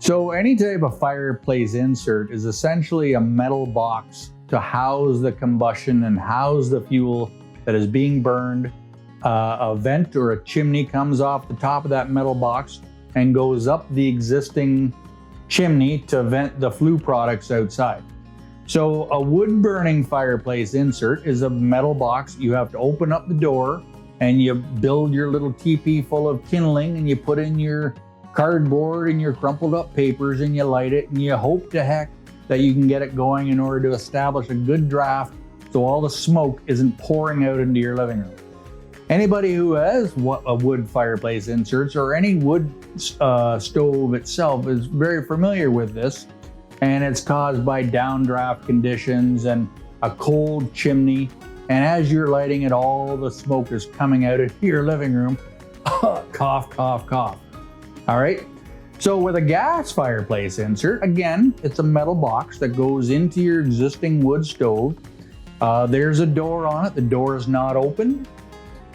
So any type of fireplace insert is essentially a metal box to house the combustion and house the fuel that is being burned. A vent or a chimney comes off the top of that metal box and goes up the existing chimney to vent the flue products outside. So a wood burning fireplace insert is a metal box. You have to open up the door and you build your little teepee full of kindling and you put in your cardboard and your crumpled up papers and you light it and you hope to heck that you can get it going in order to establish a good draft so all the smoke isn't pouring out into your living room. Anybody who has a wood fireplace inserts or any wood stove itself is very familiar with this, and it's caused by downdraft conditions and a cold chimney. And as you're lighting it, all the smoke is coming out of your living room. Cough, cough, cough. All right. So with a gas fireplace insert, again, it's a metal box that goes into your existing wood stove. There's a door on it. The door is not open.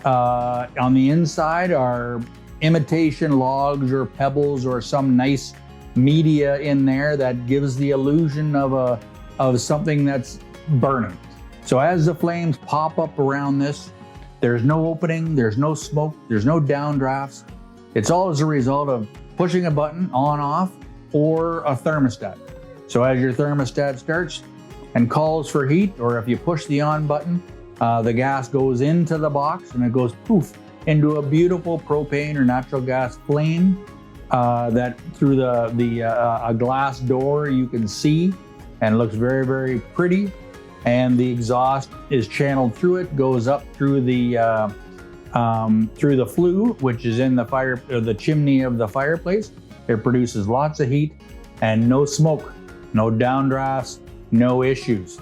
On the inside are imitation logs or pebbles or some nice media in there that gives the illusion of something that's burning. So as the flames pop up around this, there's no opening, there's no smoke, there's no downdrafts. It's all as a result of pushing a button on, off, or a thermostat. So as your thermostat starts and calls for heat, or if you push the on button, the gas goes into the box and it goes poof into a beautiful propane or natural gas flame that through a glass door you can see, and it looks very, very pretty. And the exhaust is channeled through it, goes up through the flue, which is in the chimney of the fireplace. It produces lots of heat and no smoke, no downdrafts, no issues.